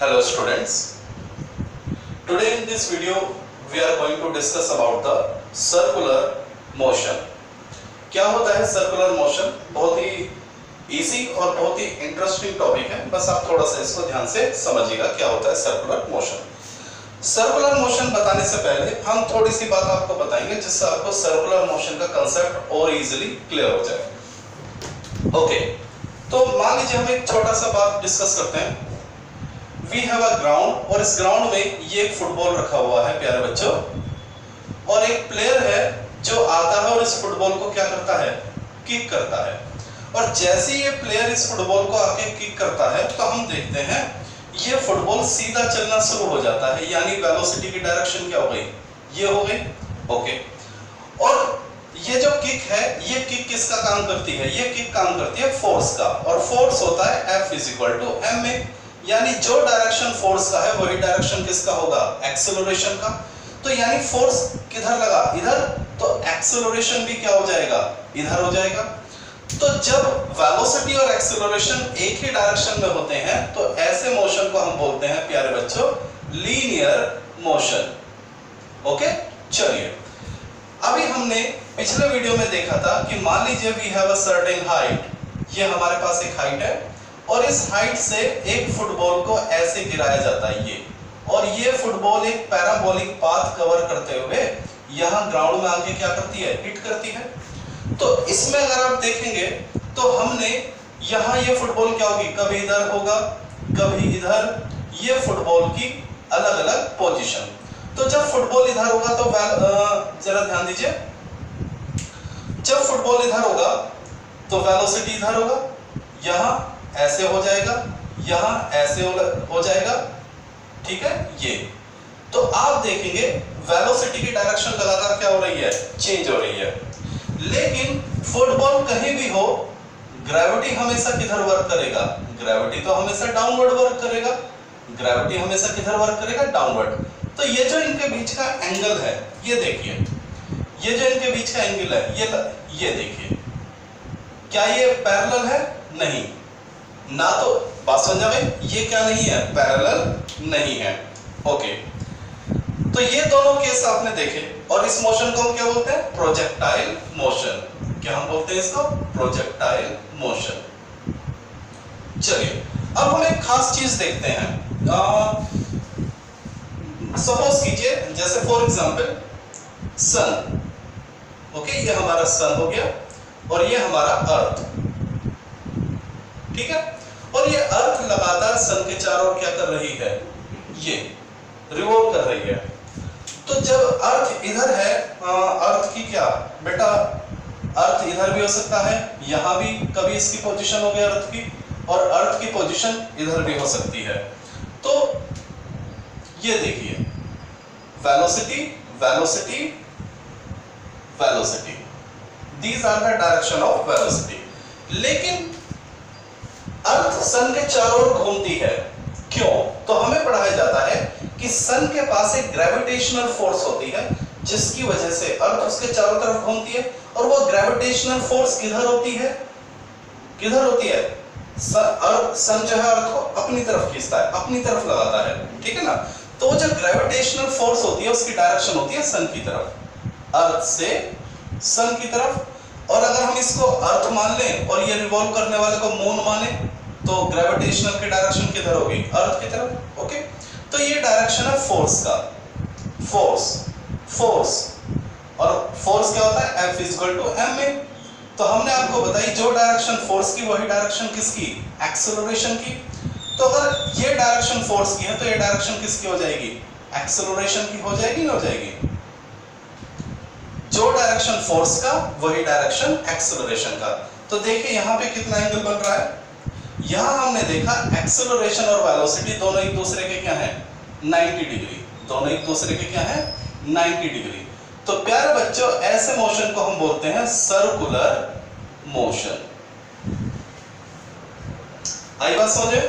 Hello students. Today in this video we are going to discuss about the circular motion. क्या होता है circular motion? बहुत ही easy और बहुत ही इंटरेस्टिंग टॉपिक है, बस आप थोड़ा सा इसको ध्यान से समझिएगा क्या होता है सर्कुलर मोशन। सर्कुलर मोशन बताने से पहले हम थोड़ी सी बात आपको बताएंगे जिससे आपको सर्कुलर मोशन का कंसेप्ट और इजीली क्लियर हो जाए। ओके, तो मान लीजिए हम एक छोटा सा बात डिस्कस करते हैं। वी हैव अ ग्राउंड और इस ग्राउंड में ये एक फुटबॉल रखा हुआ है प्यारे बच्चों, और एक प्लेयर है जो आता है और इस फुटबॉल को क्या करता है, किक करता है। और जैसे ये प्लेयर इस फुटबॉल को आके किक करता है तो हम देखते हैं ये फुटबॉल सीधा चलना शुरू हो जाता है, यानी वेलोसिटी की डायरेक्शन क्या हो गई, ये हो गई। ओके, और ये जो किक है, ये किक किसका काम करती है, ये किक काम करती है फोर्स का, और फोर्स होता है F equal to M A, यानी जो डायरेक्शन फोर्स का है वही डायरेक्शन किसका होगा, एक्सेलरेशन का। तो यानी फोर्स किधर लगा, इधर, तो एक्सेलरेशन भी क्या हो जाएगा, इधर हो जाएगा। तो जब वेलोसिटी और एक्सेलरेशन एक ही डायरेक्शन में होते हैं तो ऐसे मोशन को हम बोलते हैं प्यारे बच्चों लीनियर मोशन। ओके, चलिए अभी हमने पिछले वीडियो में देखा था कि मान लीजिए we have a certain height, ये हमारे पास एक हाइट है और इस हाइट से एक फुटबॉल को ऐसे गिराया जाता है ये, और ये फुटबॉल एक पैराबोलिक पाथ कवर करते हुए यहाँ ग्राउंड में आके क्या करती है, हिट करती है। तो इसमें अगर आप देखेंगे तो हमने यहाँ ये फुटबॉल क्या होगी, कभी इधर होगा कभी इधर, ये फुटबॉल की अलग अलग पोजीशन। तो जब फुटबॉल इधर होगा तो जरा ध्यान दीजिए, जब फुटबॉल इधर होगा तो वेलोसिटी इधर होगा, यहाँ ऐसे हो जाएगा, यहाँ ऐसे हो जाएगा, ठीक है ये। तो आप देखेंगे वेलोसिटी की डायरेक्शन लगातार क्या हो रही है, चेंज हो रही है। लेकिन फुटबॉल कहीं भी हो ग्रेविटी हमेशा किधर वर्क करेगा, ग्रेविटी तो हमेशा डाउनवर्ड वर्क करेगा, ग्रेविटी हमेशा किधर वर्क करेगा, डाउनवर्ड। तो ये जो इनके बीच का एंगल है, ये देखिए, ये जो इनके बीच का एंगल है, ये देखिए, क्या ये पैरेलल है, नहीं ना, तो बात समझा भाई, ये क्या नहीं है, पैरेलल नहीं है। ओके, तो ये दोनों केस आपने देखे, और इस मोशन को हम क्या बोलते हैं, प्रोजेक्टाइल मोशन। क्या हम बोलते हैं इसको, प्रोजेक्टाइल मोशन। चलिए अब हम एक खास चीज देखते हैं। सपोज कीजिए जैसे फॉर एग्जांपल सन, ओके, ये हमारा सन हो गया और ये हमारा अर्थ, ठीक है। और ये अर्थ लगातार सन के चारों ओर क्या कर रही है, ये रिवॉल्व कर रही है। तो जब अर्थ इधर है, अर्थ की क्या बेटा, अर्थ इधर भी हो सकता है, यहां भी कभी इसकी पोजीशन हो गई अर्थ की, और अर्थ की पोजीशन इधर भी हो सकती है। तो ये देखिए velocity velocity velocity, these are the direction of velocity. लेकिन अर्थ सन के चारों ओर घूमती है, क्यों? तो हमें पढ़ाया जाता है कि सन के पास एक ग्रेविटेशनल फोर्स होती है जिसकी वजह से अर्थ उसके चारों तरफ घूमती है, और वो ग्रेविटेशनल फोर्स किधर होती है, किधर होती है, सन जो है अर्थ को अपनी तरफ खींचता है, अपनी तरफ लगाता है, ठीक है ना। तो जो ग्रेविटेशनल फोर्स होती है उसकी डायरेक्शन होती है सन की तरफ, अर्थ से सन की तरफ। और अगर हम इसको अर्थ मान लें और ये रिवॉल्व करने वाले को मून माने तो ग्रेविटेशनल की डायरेक्शन किधर होगी, अर्थ की तरफ। ओके, तो ये डायरेक्शन है फोर्स का, फोर्स फोर्स, और फोर्स क्या होता है, F equal to M A. तो हमने आपको बताई जो डायरेक्शन फोर्स की वही डायरेक्शन किसकी, एक्सेलरेशन की। तो अगर ये डायरेक्शन फोर्स की है तो ये डायरेक्शन किसकी हो जाएगी, एक्सेलरेशन की हो जाएगी, नहीं हो जाएगी। जो डायरेक्शन फोर्स का वही डायरेक्शन एक्सेलरेशन का। तो देखिए यहाँ पे कितना एंगल बन रहा है, यहाँ हमने देखा एक्सेलरेशन और वेलोसिटी दोनों एक दूसरे के क्या है, 90 डिग्री, दोनों एक दूसरे के क्या है, 90 डिग्री। तो प्यारे बच्चों ऐसे मोशन को हम बोलते हैं सर्कुलर मोशन। आई बात समझे?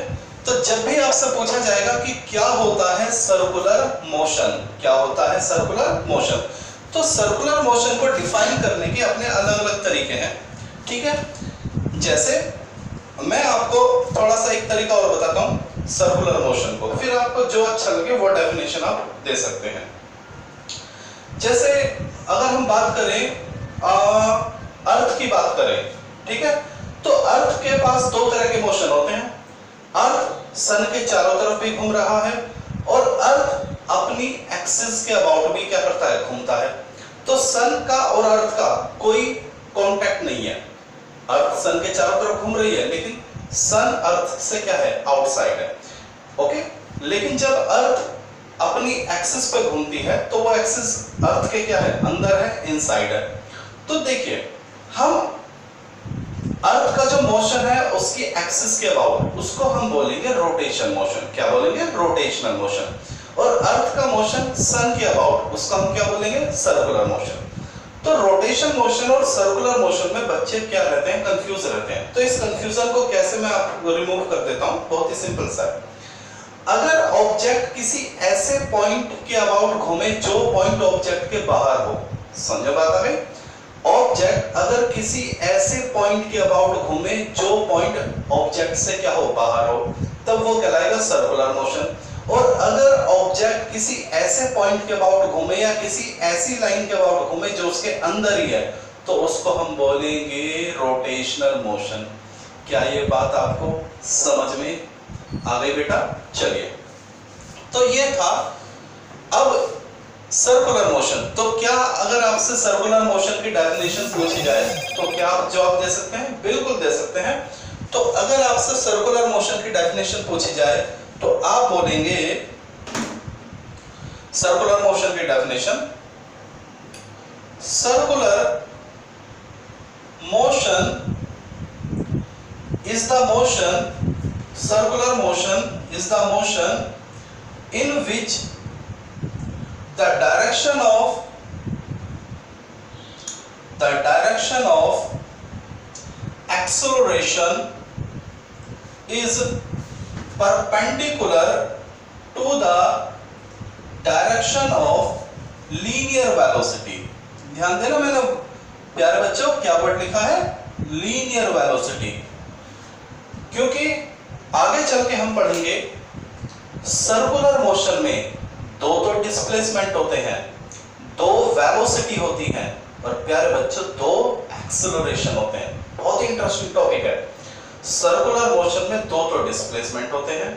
तो जब भी आपसे पूछा जाएगा कि क्या होता है सर्कुलर मोशन, क्या होता है सर्कुलर मोशन, तो सर्कुलर मोशन को डिफाइन करने के अपने अलग अलग तरीके हैं, ठीक है। जैसे मैं आपको थोड़ा सा एक तरीका और बताता हूँ। सर्कुलर मोशन को, फिर आपको जो अच्छा लगे वो डेफिनेशन आप दे सकते हैं। जैसे अगर हम बात करें अर्थ की बात करें, ठीक है, तो अर्थ के पास दो तरह के मोशन होते हैं। अर्थ सन के चारों तरफ भी घूम रहा है और अर्थ अपनी एक्सिस के अबाउट भी क्या करता है, घूमता है। तो सन का और अर्थ का कोई कांटेक्ट नहीं है। अर्थ सन के चारों तरफ घूम रही है लेकिन सन अर्थ से क्या है, आउटसाइड है। ओके, लेकिन जब अर्थ अपनी एक्सिस पे घूमती है तो वो एक्सिस अर्थ के क्या है, अंदर है, इनसाइड है। तो देखिए, हम अर्थ का जो मोशन है उसकी एक्सिस के अबाउट, उसको हम बोलेंगे रोटेशन मोशन। क्या बोलेंगे, रोटेशनल मोशन। और अर्थ का मोशन सन के अबाउट, उसको हम क्या बोलेंगे, सर्कुलर मोशन। तो रोटेशन मोशन और सर्कुलर मोशन में बच्चे क्या रहते हैं, कंफ्यूज रहते हैं। तो इस कंफ्यूजन को कैसे मैं आपको रिमूव कर देता हूं, बहुत ही सिंपल सा है। अगर ऑब्जेक्ट किसी ऐसे पॉइंट के अबाउट घूमे जो पॉइंट ऑब्जेक्ट के बाहर हो, समझो बात आ गई। ऑब्जेक्ट अगर किसी ऐसे पॉइंट के अबाउट घूमे जो पॉइंट ऑब्जेक्ट से क्या हो, बाहर हो, तब वो कहलाएगा सर्कुलर मोशन। और अगर ऑब्जेक्ट किसी ऐसे पॉइंट के अबाउट घूमे या किसी ऐसी लाइन के अबाउट घूमे जो उसके अंदर ही है, तो उसको हम बोलेंगे रोटेशनल मोशन। क्या ये बात आपको समझ में आ गई बेटा? चलिए, तो ये था। अब सर्कुलर मोशन, तो क्या अगर आपसे सर्कुलर मोशन की डेफिनेशन पूछी जाए तो क्या आप जवाब दे सकते हैं? बिल्कुल दे सकते हैं। तो अगर आपसे सर्कुलर मोशन की डेफिनेशन पूछी जाए तो आप बोलेंगे सर्कुलर मोशन की definition, circular motion is the motion, circular motion is the motion in which the direction of acceleration is perpendicular to the direction of linear velocity। ध्यान देना, मैंने प्यारे बच्चों क्या वर्ड लिखा है, linear velocity, क्योंकि आगे चल के हम पढ़ेंगे सर्कुलर मोशन में दो तो डिस्प्लेसमेंट होते हैं, दो वेलोसिटी होती हैं और प्यारे बच्चों दो एक्सेलरेशन होते हैं। बहुत ही इंटरेस्टिंग टॉपिक है। सर्कुलर मोशन में दो तो डिस्प्लेसमेंट होते हैं,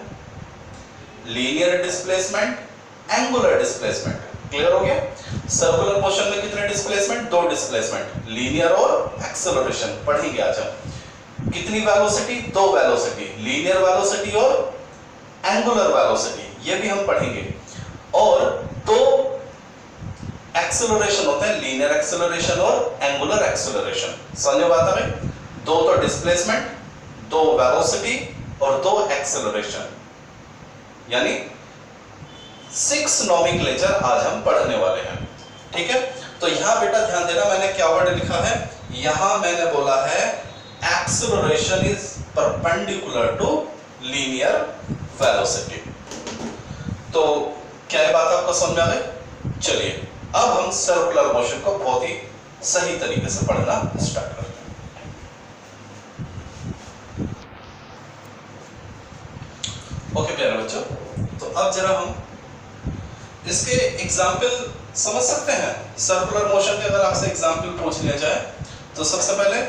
linear displacement, angular displacement. Clear हो गया? सर्कुलर मोशन में कितने डिस्प्लेसमेंट? दो डिस्प्लेसमेंट, लीनियर और एक्सेलरेशन पढ़ेंगे आज हम। कितनी वेलोसिटी? दो वेलोसिटी, लीनियर वेलोसिटी और एंगुलर वेलोसिटी, ये भी हम पढ़ेंगे। और दो एक्सेलरेशन होते हैं, लीनियर एक्सेलरेशन और एंगुलर एक्सेलरेशन। समझो बात आ गई? दो तो डिस्प्लेसमेंट, दो वेलोसिटी और दो एक्सेलरेशन, यानी 6 नॉमेनक्लेचर आज हम पढ़ने वाले हैं। ठीक है, तो यहां बेटा ध्यान देना, मैंने क्या वर्ड लिखा है, यहां मैंने बोला है acceleration is perpendicular to linear velocity। तो क्या ये बात आपको समझ आ गई? चलिए, अब हम सर्कुलर मोशन को बहुत ही सही तरीके से पढ़ना स्टार्ट करते हैं। ओके प्यारे बच्चों, तो अब जरा हम इसके एग्जाम्पल समझ सकते हैं। सर्कुलर मोशन के अगर आपसे एग्जाम्पल पूछ लिया जाए तो सबसे पहले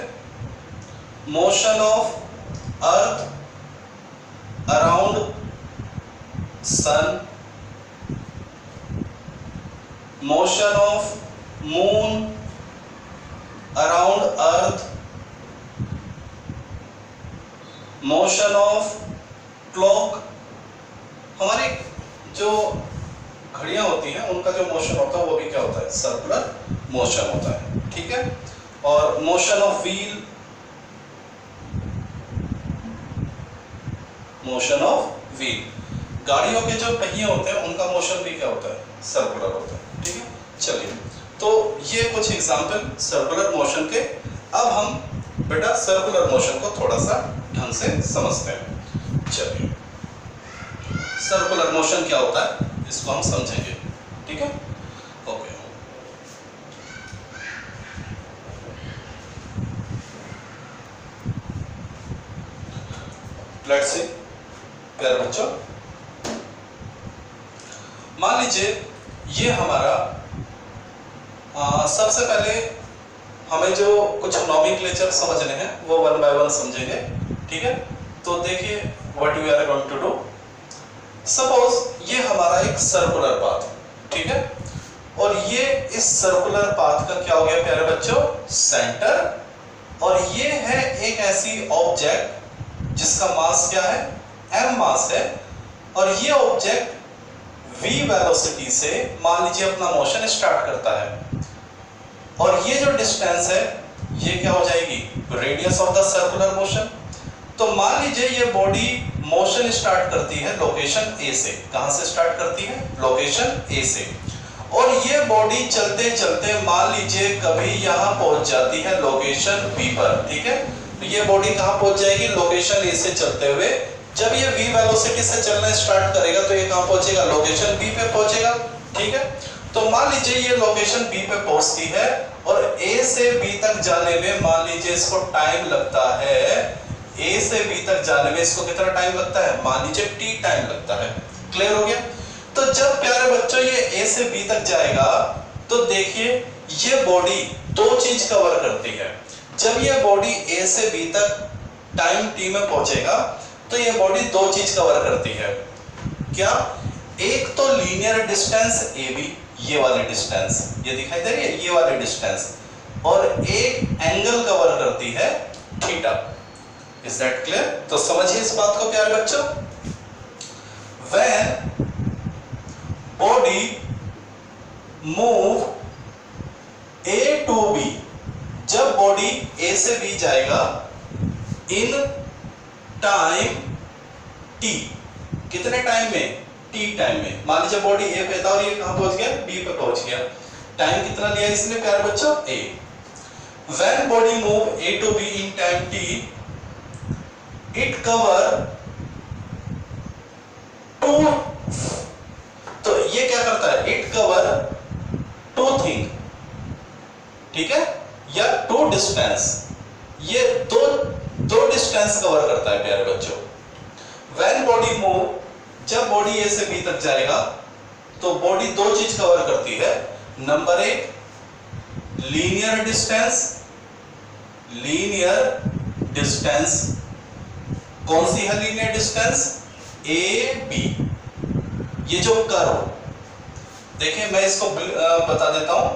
motion of earth around sun, motion of moon around earth, motion of clock. हमारी जो घड़ियां होती हैं उनका जो मोशन होता है वो भी क्या होता है, सर्कुलर मोशन होता है। ठीक है, और motion of wheel, motion of wheel, गाड़ियों के जो पहिए होते हैं उनका मोशन भी क्या होता है, सर्कुलर होता है। ठीक है, चलिए, तो ये कुछ एग्जाम्पल सर्कुलर मोशन के। अब हम बेटा सर्कुलर मोशन को थोड़ा सा ढंग से समझते हैं। चलिए, सर्कुलर मोशन क्या होता है इसको हम समझेंगे। ठीक है, ओके। लेट्स सी, प्यारे बच्चों, मान लीजिए ये हमारा सबसे पहले हमें जो कुछ नॉमेनक्लेचर समझने हैं वो वन बाय वन समझेंगे, ठीक है। तो देखिए what we are going to do. Suppose ये हमारा एक सर्कुलर पाथ, ठीक है, और ये इस सर्कुलर पाथ का क्या हो गया प्यारे बच्चों, सेंटर, और ये है एक ऐसी ऑब्जेक्ट जिसका मास क्या है, m मास है, और ये ऑब्जेक्ट v वेलोसिटी से मान लीजिए अपना मोशन स्टार्ट करता है, और ये जो डिस्टेंस है ये क्या हो जाएगी, radius of the circular motion. तो मान लीजिए ये बॉडी मोशन स्टार्ट करती है लोकेशन A से। कहां से स्टार्ट करती है, लोकेशन A से, और ये बॉडी चलते चलते मान लीजिए कभी यहां पहुंच जाती है लोकेशन B पर, ठीक है। तो ये बॉडी कहां पहुंच जाएगी, लोकेशन A से चलते हुए। जब ये v वेलोसिटी से चलना स्टार्ट करेगा तो ये कहां पहुंचेगा, लोकेशन B पे पहुंचेगा, ठीक है। तो मान लीजिए ये लोकेशन B पे पहुंचती है, और A से B तक जाने में मान लीजिए इसको टाइम लगता है, A से B तक जाने में इसको कितना टाइम लगता है, मान लीजिए t टाइम लगता है। क्लियर हो गया। तो जब प्यारे बच्चों ये A से B तक जाएगा तो देखिए ये बॉडी दो चीज कवर करती है। जब ये बॉडी A से B तक टाइम t में पहुंचेगा तो ये बॉडी दो चीज कवर करती है। क्या, एक तो लीनियर डिस्टेंस AB, ये वाली डिस्टेंस, ये दिखाई दे रही है, ये वाली डिस्टेंस, और एक एंगल कवर करती है थीटा। Is that clear. तो समझिए इस बात को प्यारे बच्चों। When body move A to B, जब बॉडी A से B जाएगा इन टाइम t, कितने टाइम में, t टाइम में। मान लीजिए बॉडी A पे था और ये कहां पहुंच गया, B पे पहुंच गया। टाइम कितना लिया इसने प्यारे बच्चों, A। When body move A to B in time t, it cover two, तो ये क्या करता है, इट कवर टू थिंग, ठीक है, या टू डिस्टेंस, ये दो डिस्टेंस कवर करता है प्यारे बच्चों। व्हेन बॉडी मूव, जब बॉडी A से B तक जाएगा तो बॉडी दो चीज कवर करती है। नंबर एक, लीनियर डिस्टेंस, लीनियर डिस्टेंस, कौन सी है लीनियर डिस्टेंस, AB। ये जो कर्व, देखिए मैं इसको बता देता हूं,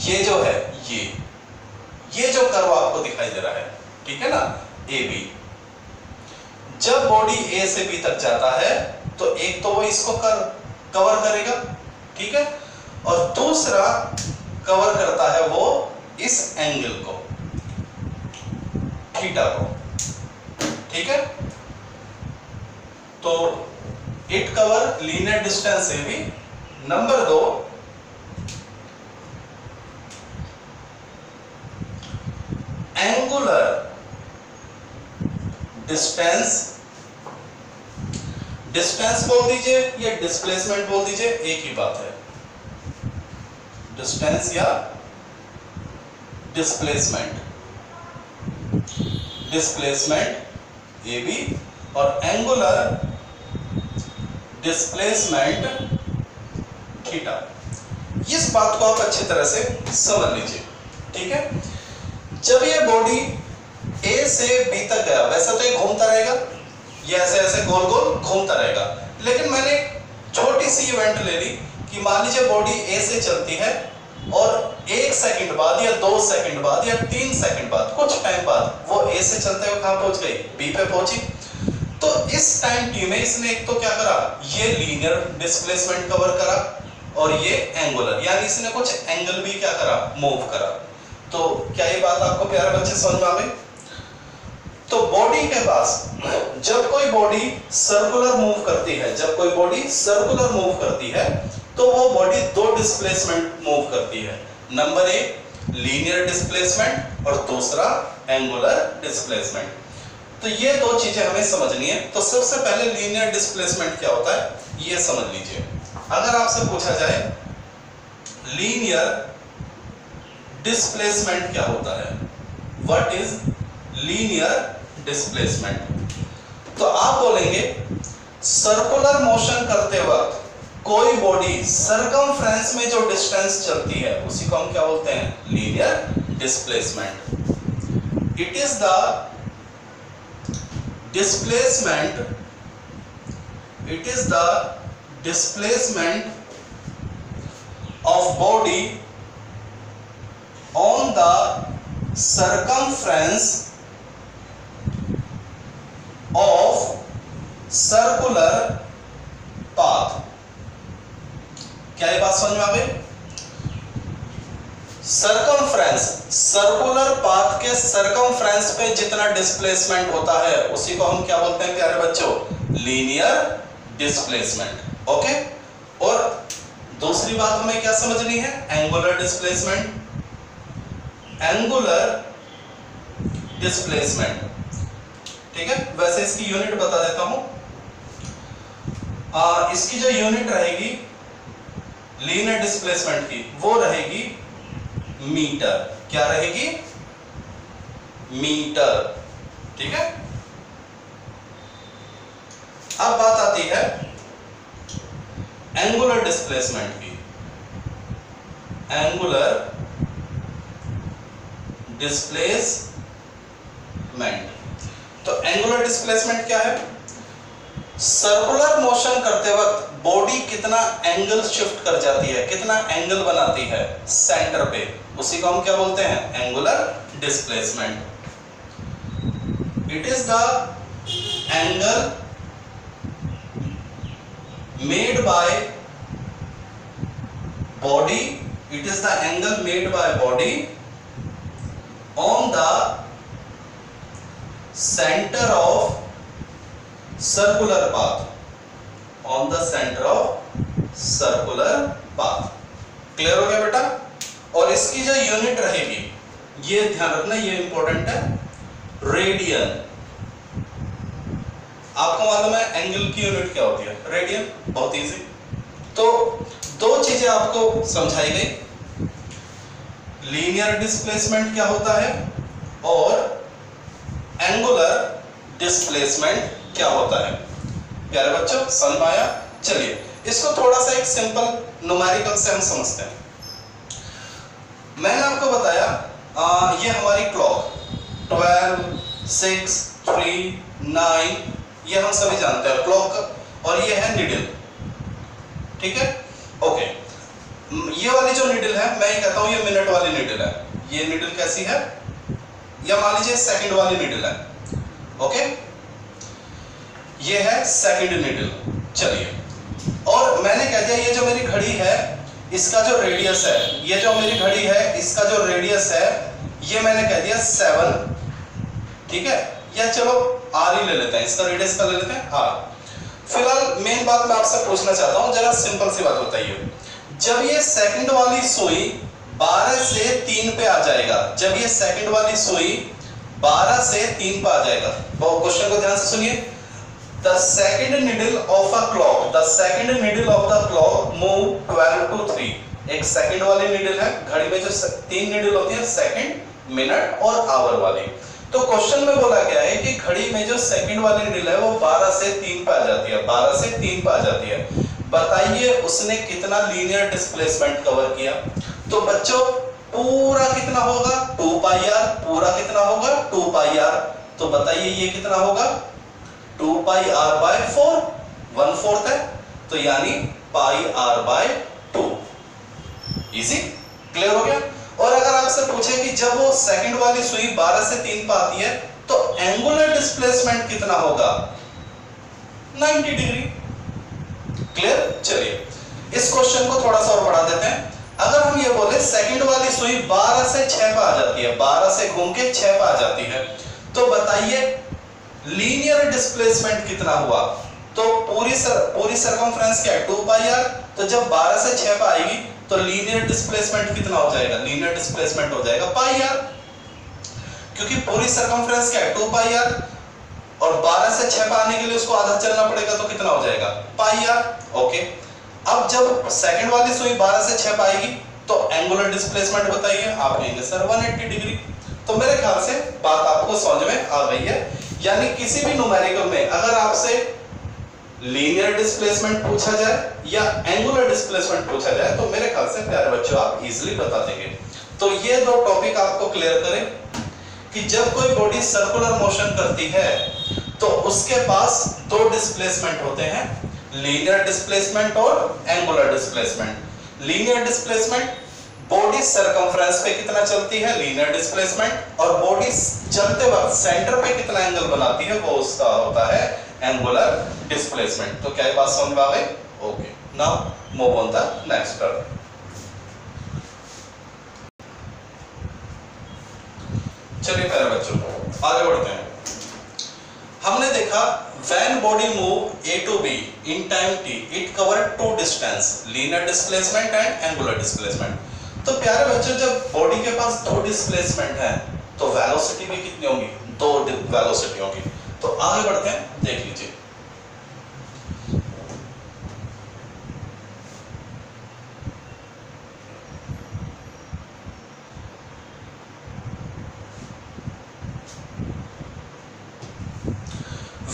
ये जो है ये जो कर्व आपको दिखाई दे रहा है, ठीक है ना, AB। जब बॉडी A से B तक जाता है तो एक तो वो इसको कवर करेगा, ठीक है, और दूसरा कवर करता है वो इस एंगल को, थीटा को, ठीक है। तो it cover linear distance AB। Number दो, एंगुलर डिस्टेंस, डिस्टेंस बोल दीजिए या डिस्प्लेसमेंट बोल दीजिए, एक ही बात है, डिस्टेंस या डिस्प्लेसमेंट, डिस्प्लेसमेंट AB, और एंगुलर डिस्प्लेसमेंट थीटा। इस बात को आप अच्छी तरह से समझ लीजिए, ठीक है। जब ये बॉडी A से B तक गया, वैसा तो ये घूमता रहेगा, ये ऐसे ऐसे गोल गोल घूमता रहेगा, लेकिन मैंने छोटी सी इवेंट ले ली कि मान लीजिए बॉडी A से चलती है और 1 सेकंड बाद या 2 सेकंड बाद या 3 सेकंड बाद, कुछ टाइम बाद वो A से चलते हुए कहां पहुंच गई, B पे पहुंची। तो इस टाइम t में इसने एक तो क्या करा, ये लीनियर डिस्प्लेसमेंट कवर करा, और ये एंगुलर, यानी इसने कुछ एंगल भी क्या करा, मूव करा। तो क्या ये बात आपको प्यारे बच्चे समझ में आ गई। तो बॉडी के पास जब कोई बॉडी सर्कुलर मूव करती है, जब कोई बॉडी सर्कुलर मूव करती है तो वो बॉडी दो डिस्प्लेसमेंट मूव करती है। नंबर एक लीनियर डिस्प्लेसमेंट और दूसरा एंगुलर डिस्प्लेसमेंट। तो ये दो चीजें हमें समझनी है। तो सबसे पहले लीनियर डिस्प्लेसमेंट क्या होता है ये समझ लीजिए। अगर आपसे पूछा जाए लीनियर डिस्प्लेसमेंट क्या होता है, व्हाट इज लीनियर डिस्प्लेसमेंट, तो आप बोलेंगे सर्कुलर मोशन करते वक्त कोई बॉडी सर्कमफ्रेंस में जो डिस्टेंस चलती है उसी को हम क्या बोलते हैं? Linear displacement. It is the displacement of body on the circumference of circular path। क्या ये बात समझ में आ गई? सर्कमफ्रेंस, सर्कुलर पाथ के सर्कमफ्रेंस पे जितना डिस्प्लेसमेंट होता है उसी को हम क्या बोलते हैं प्यारे बच्चों? Linear displacement. ओके, और दूसरी बात हमें क्या समझनी है? Angular displacement. एंगुलर डिस्प्लेसमेंट, ठीक है। वैसे इसकी यूनिट बता देता हूं। इसकी जो यूनिट रहेगी लीनियर डिस्प्लेसमेंट की, वो रहेगी मीटर। क्या रहेगी? मीटर, ठीक है। अब बात आती है एंगुलर डिस्प्लेसमेंट की। एंगुलर डिस्प्लेसमेंट, तो एंगुलर डिस्प्लेसमेंट क्या है? सर्कुलर मोशन करते वक्त बॉडी कितना एंगल शिफ्ट कर जाती है, कितना एंगल बनाती है सेंटर पे, उसी को हम क्या बोलते हैं? Angular displacement. It is the angle made by body, it is the angle made by body on the center of circular path, on the center of circular path। Clear हो गया बेटा? और इसकी जो यूनिट रहेगी, ये ध्यान रखना, ये इंपॉर्टेंट है, रेडियन। आपको मालूम है एंगल की यूनिट क्या होती है? रेडियन। बहुत इजी। तो दो चीजें आपको समझाई गई, लीनियर डिस्प्लेसमेंट क्या होता है और एंगुलर डिस्प्लेसमेंट क्या होता है। प्यारे बच्चों, समझ में आया? चलिए इसको थोड़ा सा एक सिंपल न्यूमेरिकल से हम समझते हैं। मैंने आपको बताया ये हमारी क्लॉक 12, 6, 3, 9, ये हम सभी जानते हैं क्लॉक, और ये है नीडल, ठीक है। ओके, ये वाली जो नीडल है, मैं ये कहता हूं ये मिनट वाली नीडल है। ये नीडल कैसी है? या मान लीजिए सेकंड वाली नीडल है। ओके, ये है सेकंड नीडल। चलिए, और मैंने कह दिया ये जो मेरी घड़ी है इसका जो रेडियस है, ये जो मेरी घड़ी है इसका जो रेडियस है, ये मैंने कह दिया 7, ठीक है। या चलो आर ही ले लेते हैं, इसका रेडियस का ले लेते हैं आर। फिलहाल मेन बात मैं आपसे पूछना चाहता हूं, जरा सिंपल सी बात बताइए। जब ये सेकंड वाली सुई 12 से 3 पे आ जाएगा, जब ये सेकंड वाली सुई 12 से 3 पे आ जाएगा, बहुत क्वेश्चन को ध्यान से सुनिए। The second needle of a clock, the second needle of the clock move 12 to 3। एक सेकंड वाली नीडल है, घड़ी में जो 3 नीडल होती है, सेकंड, मिनट और आवर वाली। तो क्वेश्चन में बोला गया है कि घड़ी में जो सेकंड वाली नीडल है वो 12 से 3 पे आ जाती है, 12 से 3 पे आ जाती है। बताइए उसने कितना लीनियर डिस्प्लेसमेंट कवर किया? तो बच्चों पूरा कितना होगा? 2 पाई आर। पूरा कितना होगा? 2 पाई आर। तो बताइए ये कितना होगा? 2 पाई आर बाय 4, 1/4 है, तो यानी पाई आर बाय 2। इजी, क्लियर हो गया? और अगर आपसे पूछे कि जब वो सेकंड वाली सुई 12 से 3 पे आती है तो एंगुलर डिस्प्लेसमेंट कितना होगा? 90 डिग्री। क्लियर? चलिए इस क्वेश्चन को थोड़ा सा और बढ़ा देते हैं। अगर हम ये बोले सेकंड वाली सुई 12 से 6 पे आ जाती है, 12 से घूम के 6 पे आ जाती है, तो बताइए लीनियर डिस्प्लेसमेंट कितना हुआ? तो पूरी सर्कमफ्रेंस क्या है? 2 पाई आर। तो जब 12 से 6 पे आएगी तो लीनियर डिस्प्लेसमेंट कितना हो जाएगा? लीनियर डिस्प्लेसमेंट हो जाएगा पाई आर, क्योंकि पूरी सर्कमफ्रेंस क्या है? 2 पाई आर, और 12 से 6 पे आने के लिए उसको आधा चलना पड़ेगा, तो कितना हो जाएगा? पाई आर। ओके, अब जब सेकंड वाली सुई 12 से 6 पे आएगी तो एंगुलर डिस्प्लेसमेंट बताइए। आप कहेंगे सर 180 डिग्री। तो मेरे ख्याल से बात आपको समझ में आ गई है यानी किसी भी न्यूमेरिकल में अगर आपसे लीनियर डिस्प्लेसमेंट पूछा जाए या एंगुलर डिस्प्लेसमेंट पूछा जाए तो मेरे ख्याल से प्यारे बच्चों आप इजीली बता देंगे। तो ये दो टॉपिक आपको क्लियर करें कि जब कोई बॉडी सर्कुलर मोशन करती है तो उसके पास दो डिस्प्लेसमेंट होते हैं, लीनियर डिस्प्लेसमेंट और angular displacement. Linear displacement body circumference पे कितना चलती है, लीनियर डिस्प्लेसमेंट, और बॉडी चलते वक्त सेंटर पे कितना एंगल बनाती है वो उसका होता है एंगुलर डिस्प्लेसमेंट। तो क्या ये बात समझ में आ गई? Okay, now move on the next term. चलिए प्यारे बच्चों आगे बढ़ते हैं। हमने देखा when body move A to B in time t it cover two distance, linear displacement and angular displacement। तो प्यारे बच्चों जब बॉडी के पास दो डिस्प्लेसमेंट है तो वेलोसिटी भी कितनी होगी? दो वेलोसिटी होगी। तो आगे बढ़ते हैं, देख लीजिए।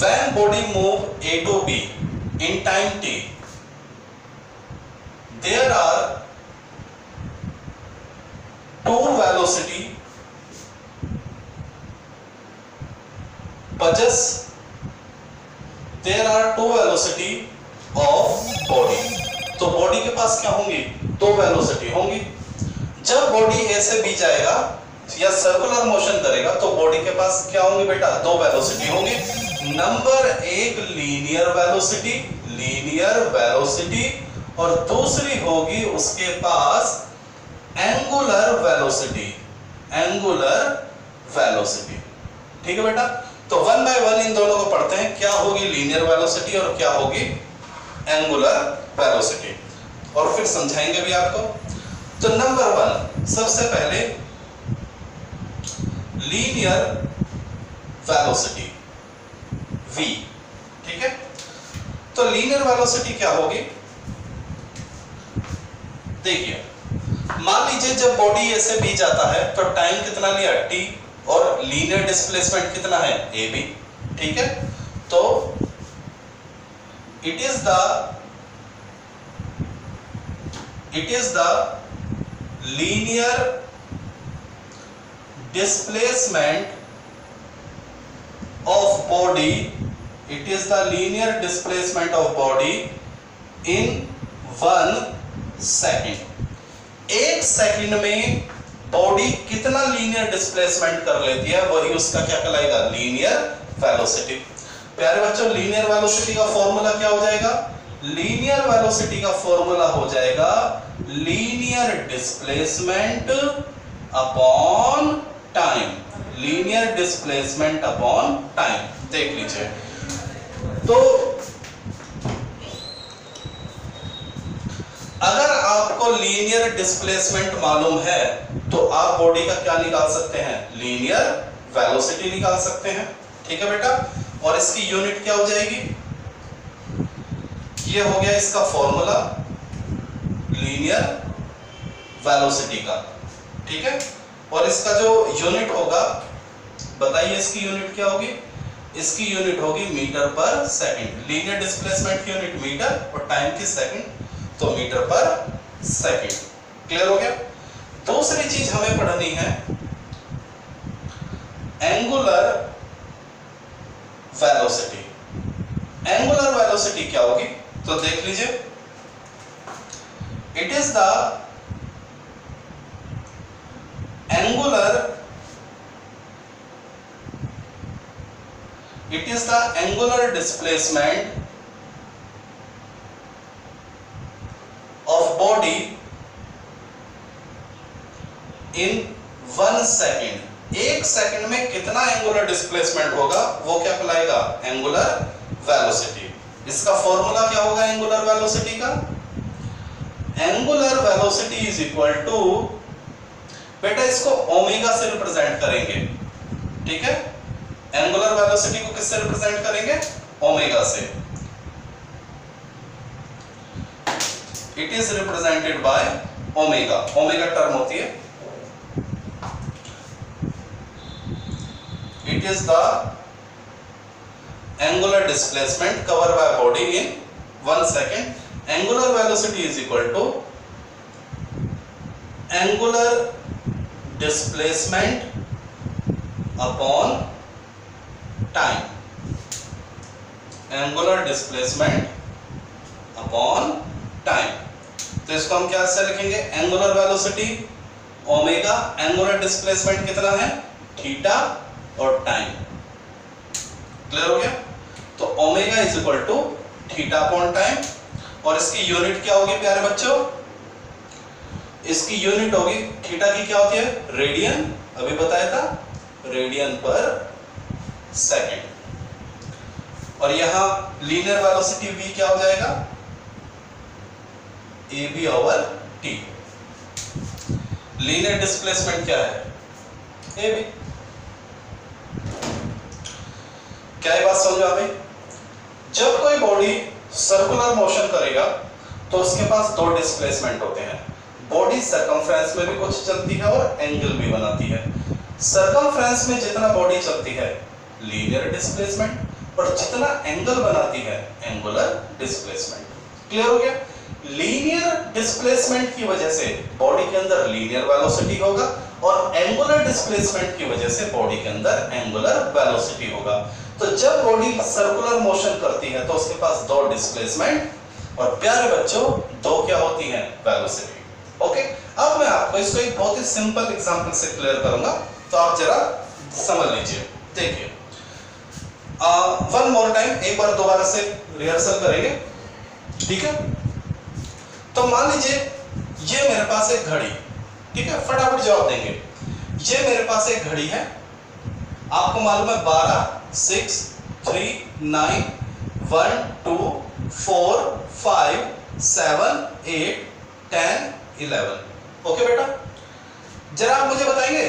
When body move A to B in time t, there are two velocity pulses, there are two velocity of body। तो बॉडी के पास क्या होंगी? दो वेलोसिटी होंगी। जब बॉडी ए से बी जाएगा या सर्कुलर मोशन करेगा तो बॉडी के पास क्या होंगी बेटा? दो वेलोसिटी होंगी। नंबर एक लीनियर वेलोसिटी, लीनियर वेलोसिटी, और दूसरी होगी उसके पास एंगुलर वेलोसिटी, एंगुलर वेलोसिटी। ठीक है बेटा? तो वन बाय वन इन दोनों को पढ़ते हैं, क्या होगी लीनियर वेलोसिटी और क्या होगी एंगुलर वेलोसिटी, और फिर समझाएंगे भी आपको। तो नंबर वन, सबसे पहले लीनियर वेलोसिटी v, ठीक है? तो लीनियर वेलोसिटी क्या होगी? देखिए, मान लीजिए जब बॉडी ए से बी जाता है तो टाइम कितना लिया? t, और लीनियर डिस्प्लेसमेंट कितना है? ab, ठीक है? तो it is the linear displacement of body, it is the linear displacement of body in 1 second। एक सेकंड में बॉडी कितना लीनियर डिस्प्लेसमेंट कर लेती है वही उसका क्या कहलाएगा? Linear velocity. प्यारे बच्चों लीनियर वेलोसिटी का फॉर्मूला क्या हो जाएगा? लीनियर वेलोसिटी का फॉर्मूला हो जाएगा linear displacement upon time, linear displacement upon time. देख लीजिए, तो अगर आपको लीनियर डिस्प्लेसमेंट मालूम है तो आप बॉडी का क्या निकाल सकते हैं? लीनियर वेलोसिटी निकाल सकते हैं। ठीक है बेटा? और इसकी यूनिट क्या हो जाएगी? ये हो गया इसका फॉर्मूला लीनियर वेलोसिटी का। ठीक है? और इसका जो यूनिट होगा, बताइए इसकी यूनिट क्या होगी? इसकी यूनिट होगी मीटर पर सेकंड। लीनियर डिस्प्लेसमेंट की यूनिट मीटर और टाइम की सेकंड, तो मीटर पर सेकंड। क्लियर हो गया? दूसरी चीज हमें पढ़नी है एंगुलर वेलोसिटी। एंगुलर वेलोसिटी क्या होगी? तो देख लीजिए, it is the angular displacement of body in 1 second। एक सेकंड में कितना एंगुलर डिस्प्लेसमेंट होगा वो क्या कहलाएगा? Angular velocity. इसका फॉर्मूला क्या होगा एंगुलर वेलोसिटी का? Angular velocity is equal to, बेटा इसको ओमेगा से रिप्रेजेंट करेंगे। ठीक है? एंगुलर वेलोसिटी को किससे रिप्रेजेंट करेंगे? ओमेगा से। It is represented by omega. Omega term होती है, it is the angular displacement cover by body in 1 second, angular velocity is equal to angular displacement upon time, angular displacement upon time. तो इसको हम क्या से लिखेंगे, angular velocity omega, angular displacement कितना है थीटा और टाइम। क्लियर हो गया? तो omega is equal to theta upon time, और इसकी यूनिट क्या होगी प्यारे बच्चों, इसकी यूनिट होगी थीटा की क्या होती है रेडियन, अभी बताया था रेडियन पर सेकेंड, और यहां लीनियर वेलोसिटी v क्या हो जाएगा ab over t। Linear displacement क्या है ab। क्या ये बात समझ आ गई? जब कोई बॉडी सर्कुलर मोशन करेगा तो उसके पास दो डिस्प्लेसमेंट होते हैं। बॉडी सरकमफ्रेंस में भी कुछ चलती है और एंगल भी बनाती है। सरकमफ्रेंस में जितना बॉडी चलती है लीनियर डिस्प्लेसमेंट, और जितना एंगल बनाती है एंगुलर डिस्प्लेसमेंट। क्लियर हो गया? लीनियर डिस्प्लेसमेंट की वजह से बॉडी के अंदर लीनियर वेलोसिटी होगा, और एंगुलर डिस्प्लेसमेंट की वजह से बॉडी के अंदर एंगुलर वेलोसिटी होगा। तो जब बॉडी सर्कुलर मोशन करती है तो उसके पास दो डिस्प्लेसमेंट और प्यारे बच्चों दो क्या होती हैं वेलोसिटी। ओके, अब मैं आपको इसको एक बहुत ही सिंपल एग्जांपल से क्लियर करूंगा, तो आप जरा समझ लीजिए। देखिए वन मोर टाइम, एक बार दोबारा से रिहर्सल करेंगे, ठीक है? तो मान लीजिए ये मेरे पास एक घड़ी, ठीक है, फटाफट जवाब देंगे। ये मेरे पास एक घड़ी है, आपको मालूम है 12, 6, 3, 9, 1, 2, 4, 5, 7, 8, 10, 11। ओके बेटा, जरा आप मुझे बताएंगे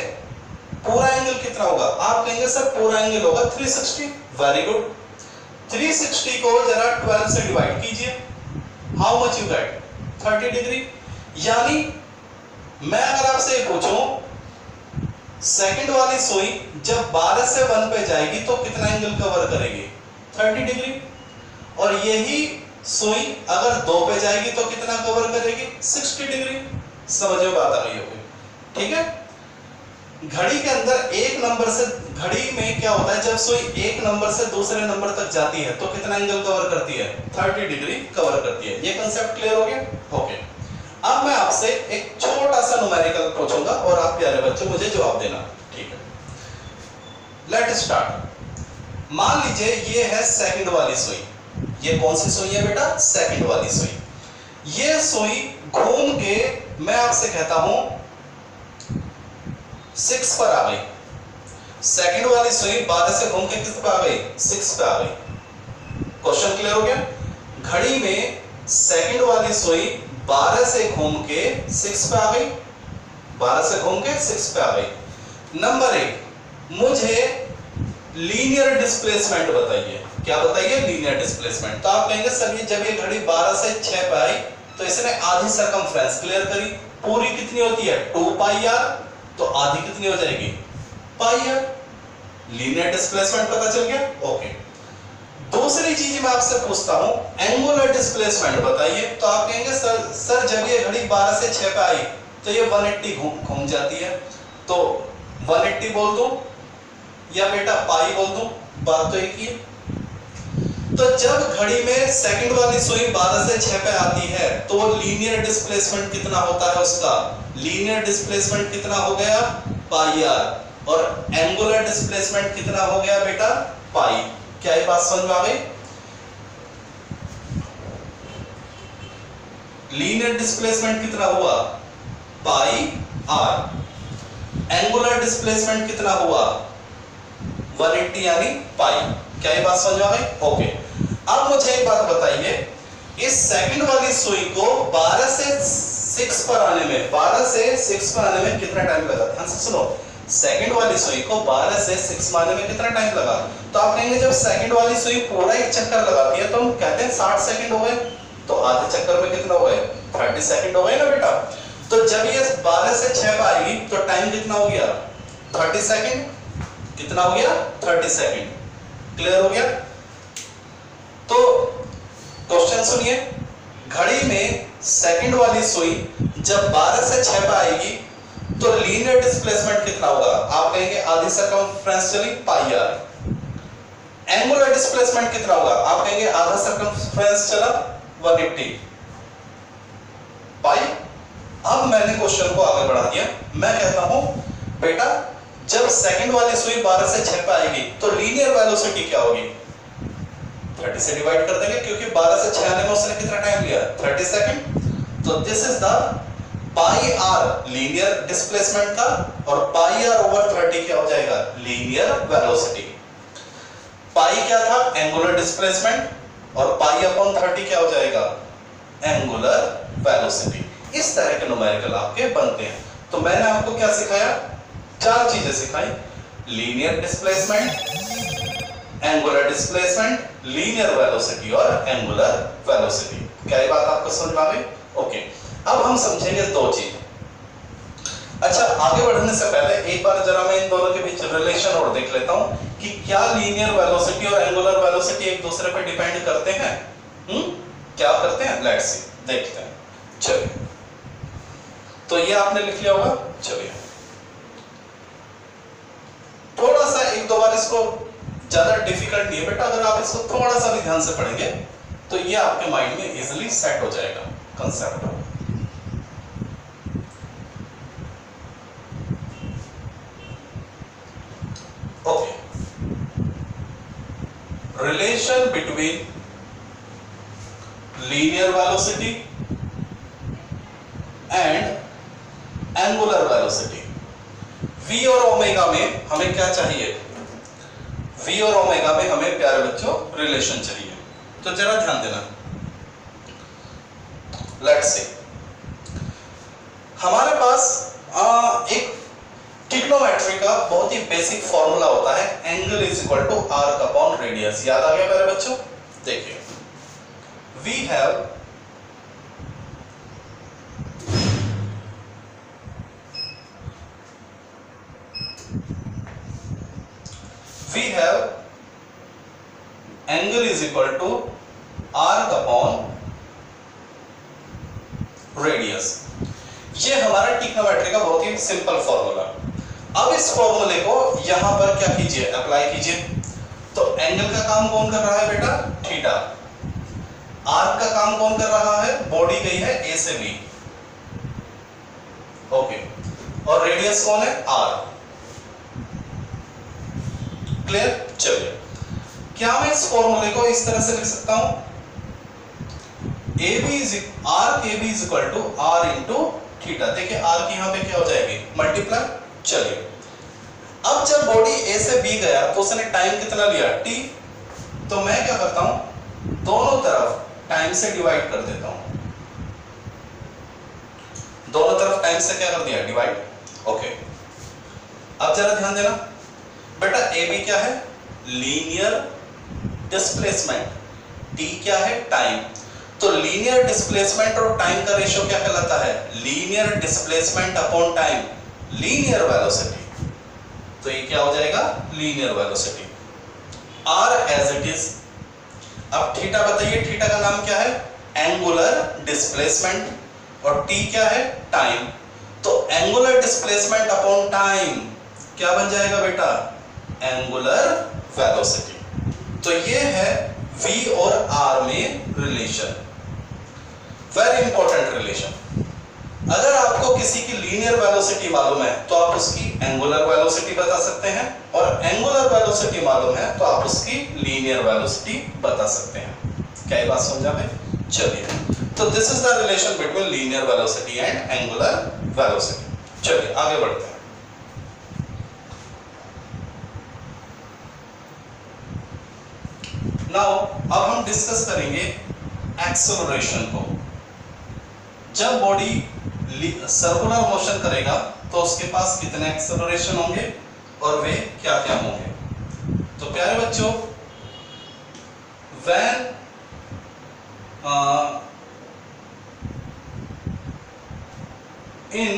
पूरा एंगल कितना होगा? आप कहेंगे सर पूरा एंगल होगा 360। वेरी गुड, 360 को जरा 12 से डिवाइड कीजिए, how much you get? 30 degree. यानी मैं अगर आपसे पूछूं सेकंड वाली सुई जब 12 से 1 पे जाएगी तो कितना एंगल कवर करेगी? 30 डिग्री। और यही सुई अगर 2 पे जाएगी तो कितना कवर करेगी? 60 डिग्री। समझ में बात आ गई होगी, ठीक है? घड़ी के अंदर एक नंबर से, घड़ी में क्या होता है जब सुई एक नंबर से दूसरे नंबर तक जाती है तो कितना एंगल कवर करती है? 30 डिग्री कवर करती है। ये कांसेप्ट क्लियर हो गया? ओके, अब मैं आपसे एक छोटा सा न्यूमेरिकल पूछूंगा और आप प्यारे बच्चों मुझे जवाब देना, ठीक है? Let start. मान लीजिए ये है सेकंड वाली सुई। ये कौन सी सुई है बेटा? सेकंड वाली सुई। ये सुई घूम के मैं आपसे कहता हूं 6 पर आ गई। सेकंड वाली सुई 12 से घूम के किस पे आ गई? 6 पे आ गई। क्वेश्चन क्लियर हो गया? घड़ी में सेकंड वाली सुई 12 से घूम के 6 पे आ गई, 12 से घूम के 6 पे आ गई। नंबर 1, मुझे लीनियर डिस्प्लेसमेंट बताइए। क्या बताइए? Linear displacement. तो आप कहेंगे सर ये जब ये घड़ी 12 से 6 पे आई तो इसने आधी सरकमफ्रेंस क्लियर करी। पूरी कितनी होती है? 2 पाई आर, तो आधी कितनी हो जाएगी? पाई आर। लीनियर डिस्प्लेसमेंट पता चल गया? ओके, दूसरी चीज मैं आपसे पूछता हूं एंगुलर डिस्प्लेसमेंट बताइए। तो आप कहेंगे सर जब ये घड़ी 12 से 6 पे आई तो ये 180 घूम जाती है, तो 180 बोल दूं या बेटा पाई बोल दूं? बात तो एक ही है। तो जब घड़ी में सेकंड वाली सुई 12 से 6 पे आती है तो लीनियर डिस्प्लेसमेंट कितना होता है उसका? लीनियर डिस्प्लेसमेंट कितना हो गया? पाई आर। और एंगुलर डिस्प्लेसमेंट कितना हो गया बेटा? पाई। क्या ये बात समझ में आ गई? लीनियर डिस्प्लेसमेंट कितना हुआ? पाई आर। एंगुलर डिस्प्लेसमेंट कितना हुआ? 180 यानी पाई। क्या ये बात समझ में आ गई? ओके, अब मुझे एक बात बताइए, इस सेकंड वाली सुई को 12 से 6 पर आने में, 12 से 6 पर आने में कितना टाइम लगा? ध्यान से सुनो, सेकंड वाली सुई को 12 से 6 में आने में कितना टाइम लगा? तो आप कहेंगे जब सेकंड वाली सुई पूरा एक चक्कर लगाती है तो हम कहते हैं 60 सेकंड हो गए, तो आधे चक्कर में कितना हो गए? 30 सेकंड हो गए ना बेटा। तो जब ये 12 से 6 पर आएगी तो टाइम कितना हो गया? 30 सेकंड। कितना हो गया? 30 सेकंड। क्लियर हो गया? क्वेश्चन सुनिए, घड़ी में सेकंड वाली सुई जब 12 से 6 पे आएगी तो लीनियर डिस्प्लेसमेंट कितना होगा? आप कहेंगे आधी सर्कमफ्रेंस चली पाई आर। एंगुलर डिस्प्लेसमेंट कितना होगा? आप कहेंगे आधा सर्कमफ्रेंस चला 180 पाई। अब मैंने क्वेश्चन को आगे बढ़ा दिया, मैं कहता हूं बेटा जब सेकंड वाली सुई 12 से 6 पे आएगी तो लीनियर वेलोसिटी क्या होगी? 30 से डिवाइड कर देंगे क्योंकि 12 से 6 आने में उसने कितना टाइम लिया? 30 सेकंड। तो this is the pi r linear displacement था और पाई आर ओवर 30 क्या हो जाएगा? Linear velocity. पाई क्या था? एंगुलर डिस्प्लेसमेंट और पाई अपॉन 30 क्या हो जाएगा? Angular velocity. इस तरह के न्यूमेरिकल आपके बनते हैं। तो मैंने आपको क्या सिखाया? 4 चीजें सिखाई, linear displacement, angular displacement, linear velocity और एंगुलर वेलोसिटी। क्या ये बात आपको समझ में आ गई? ओके, अब हम समझेंगे 2 चीज। अच्छा, आगे बढ़ने से पहले एक बार जरा मैं इन दोनों के बीच रिलेशन और देख लेता हूं कि क्या लीनियर वेलोसिटी और एंगुलर वेलोसिटी एक दूसरे पर डिपेंड करते हैं? क्या करते हैं? लेट्स सी, देखते हैं। चलिए, तो ये आपने लिख लिया होगा। चलिए, थोड़ा सा एक दो बार इसको, ज्यादा डिफिकल्ट नहीं है बेटा, अगर आप इसको थोड़ा सा भी ध्यान से पढ़ेंगे तो ये आपके माइंड में इजीली सेट हो जाएगा concept. Okay, relation between linear velocity and angular velocity. v और ओमेगा में हमें क्या चाहिए? v और ओमेगा में हमें प्यारे बच्चों रिलेशन चाहिए। तो जरा ध्यान देना। लेट्स से हमारे पास एक ट्रिग्नोमेट्री का बहुत ही बेसिक फॉर्मूला होता है, angle is equal to arc upon radius. याद आ गया प्यारे बच्चों? देखिए, we have angle is equal to arc upon radius। ये हमारा ट्रिग्नोमेट्री का बहुत ही सिंपल फॉर्मूला। अब इस फॉर्मूले को यहां पर क्या कीजिए? अप्लाई कीजिए। तो एंगल का काम कौन कर रहा है बेटा? थीटा। आर्क का काम कौन कर रहा है? बॉडी गई है ए से बी। ओके, और रेडियस कौन है? आर। क्लियर? चलिए, क्या मैं इस फॉर्मूले को इस तरह से लिख सकता हूं? AB is arc AB is equal to R into theta. देखिए आर की यहां पे क्या हो जाएगी? मल्टीप्लाई। चलिए, अब जब बॉडी A से B गया तो उसने टाइम कितना लिया? T। तो मैं क्या करता हूं? दोनों तरफ टाइम से डिवाइड कर देता हूं। दोनों तरफ टाइम से क्या कर दिया? डिवाइड। ओके, अब जरा ध्यान देना बेटा, AB क्या है? लीनियर डिस्प्लेसमेंट, T क्या है? टाइम। तो लीनियर डिस्प्लेसमेंट और टाइम का रेशियो क्या कहलाता है? Linear displacement upon time, linear velocity. तो ये क्या हो जाएगा? Linear velocity. R as it is. अब थीटा बताइए, थीटा का नाम क्या है? एंगुलर डिस्प्लेसमेंट और T क्या है? टाइम। तो एंगुलर डिस्प्लेसमेंट अपॉन टाइम क्या बन जाएगा बेटा? Angular velocity. तो ये है V और R में रिलेशन, वेरी इंपॉर्टेंट रिलेशन। अगर आपको किसी की लीनियर वेलोसिटी मालूम है तो आप उसकी एंगुलर वेलोसिटी बता सकते हैं, और एंगुलर वेलोसिटी मालूम है तो आप उसकी लीनियर वेलोसिटी बता सकते हैं। क्या ये बात समझा में? चलिए, तो this is the relation between linear velocity and angular velocity. चलिए आगे बढ़ते हैं। नाउ अब हम डिस्कस करेंगे एक्सेलरेशन को। जब बॉडी सर्कुलर मोशन करेगा तो उसके पास कितने एक्सेलरेशन होंगे और वे क्या क्या होंगे? तो प्यारे बच्चों, when in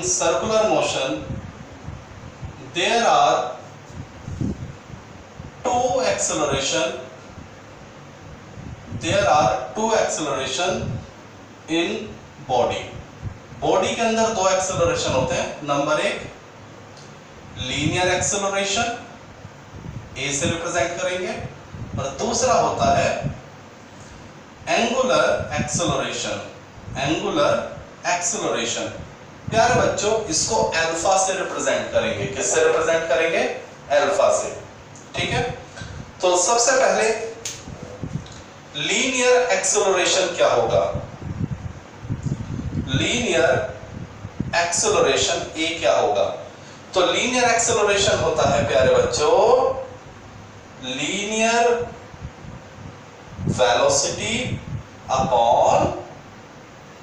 circular motion there are two acceleration, there are two acceleration in body. Body के अंदर दो एक्सेलरेशन होते हैं. नंबर एक लीनियर एक्सेलरेशन, ए से रिप्रेजेंट करेंगे, और दूसरा होता है एंगुलर एक्सेलरेशन. एंगुलर एक्सेलरेशन प्यारे बच्चों इसको अल्फा से रिप्रेजेंट करेंगे. किससे रिप्रेजेंट करेंगे? अल्फा से. ठीक है, तो सबसे पहले लीनियर एक्सेलरेशन क्या होगा? लीनियर एक्सेलरेशन ए क्या होगा? तो लीनियर एक्सेलरेशन होता है प्यारे बच्चों linear velocity upon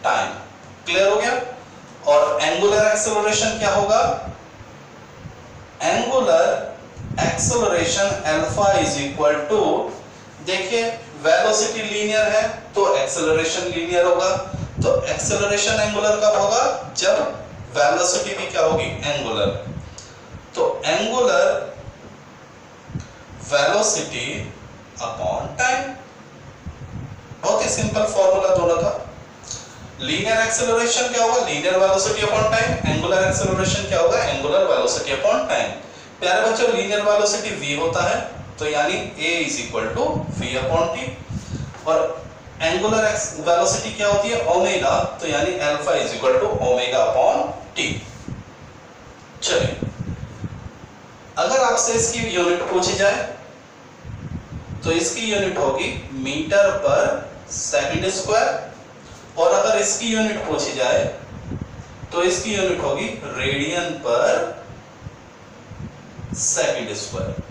time. Clear हो गया? और एंगुलर एक्सेलरेशन क्या होगा? Angular acceleration alpha is equal to, देखिए वेलोसिटी लीनियर है तो एक्सेलरेशन लीनियर होगा. तो एक्सेलरेशन एंगुलर कब होगा? जब वेलोसिटी भी क्या होगी? एंगुलर. तो एंगुलर वेलोसिटी अपॉन टाइम. बहुत ही सिंपल फॉर्मूला दोनों का. लीनियर एक्सेलरेशन क्या होगा? Linear velocity upon time. Angular acceleration क्या होगा? Angular velocity upon time. प्यारे बच्चों लीनियर वेलोसिटी v होता है तो यानी a is equal to v upon t, और एंगुलर वेलोसिटी क्या होती है? ओमेगा, तो यानी alpha is equal to omega upon t. चलिए, अगर आपसे इसकी यूनिट पूछी जाए तो इसकी यूनिट होगी मीटर पर सेकंड स्क्वायर, और अगर इसकी यूनिट पूछी जाए तो इसकी यूनिट होगी रेडियन पर सेकंड स्क्वायर.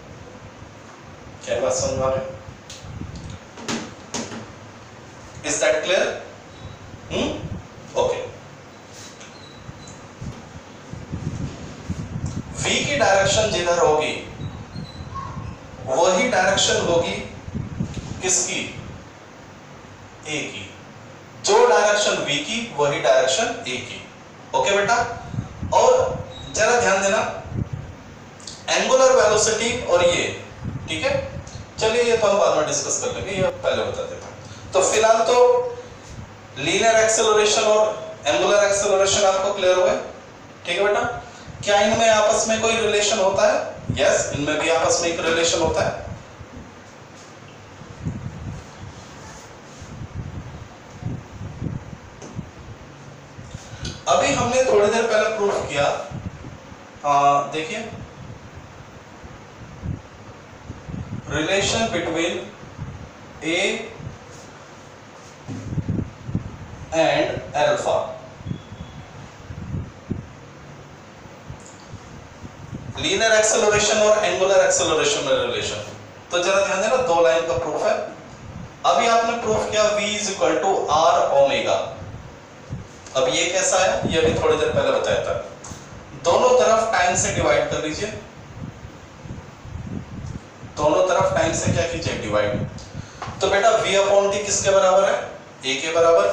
क्या बात समझ आ रही? Is that clear? Okay. v की डायरेक्शन जिधर होगी वही डायरेक्शन होगी किसकी? a की. जो डायरेक्शन v की वही डायरेक्शन a की. ओके बेटा, और जरा ध्यान देना एंगुलर वेलोसिटी और ये, ठीक है. चलिए ये तो हम बाद में डिस्कस कर लेंगे, ये पहले बता देता हूं. तो फिलहाल तो लीनियर एक्सेलरेशन और एंगुलर एक्सेलरेशन आपको क्लियर हो गए. ठीक है बेटा, क्या इनमें आपस में कोई रिलेशन होता है? यस, इनमें भी आपस में एक रिलेशन होता है. अभी हमने थोड़ी देर पहले प्रूफ किया, देखिए relation between a and alpha. Linear acceleration और एंगुलर एक्सेलरेशन में रिलेशन. तो जरा ध्यान देना, दो लाइन का प्रूफ है. अभी आपने प्रूफ किया v is equal to R omega. अब ये कैसा है? ये भी थोड़ी देर पहले बताया था. दोनों तरफ टाइम से डिवाइड कर लीजिए. दोनों तरफ टाइम से क्या कीजिए? डिवाइड. तो बेटा v अपॉन t किसके बराबर है? a के बराबर.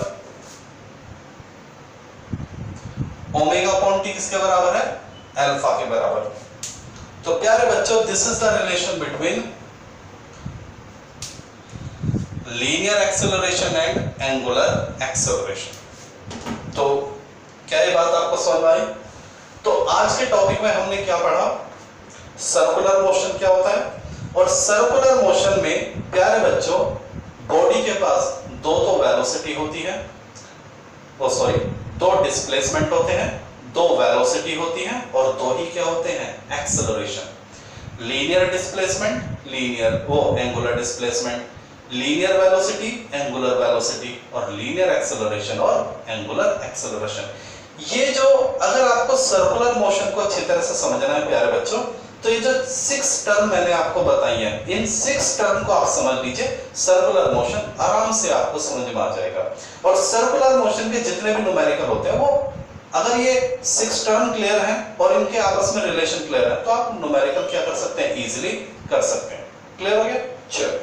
ओमेगा अपॉन t किसके बराबर है? अल्फा के बराबर. तो प्यारे बच्चों this is the relation between linear acceleration and angular acceleration. तो क्या ये बात आपको समझ आई? तो आज के टॉपिक में हमने क्या पढ़ा? सर्कुलर मोशन क्या होता है, और सर्कुलर मोशन में प्यारे बच्चों बॉडी के पास दो तो वेलोसिटी होती है, दो डिस्प्लेसमेंट होते हैं, दो वेलोसिटी होती है, और दो ही क्या होते हैं? Acceleration. Linear displacement, angular displacement, linear velocity, angular velocity, और लीनियर एक्सेलरेशन और एंगुलर एक्सेलरेशन. ये जो अगर आपको सर्कुलर मोशन को अच्छी तरह से समझना है प्यारे बच्चों, तो ये जो 6 टर्म मैंने आपको बताई है, इन 6 टर्म को आप समझ लीजिए. सर्कुलर मोशन आराम से आपको समझ में आ जाएगा. और सर्कुलर मोशन के जितने भी न्यूमेरिकल होते हैं, वो अगर ये 6 टर्म क्लियर हैं और इनके आपस में रिलेशन क्लियर है, तो आप न्यूमेरिकल क्या कर सकते हैं? इजीली कर सकते हैं. क्लियर हो गया? चलो.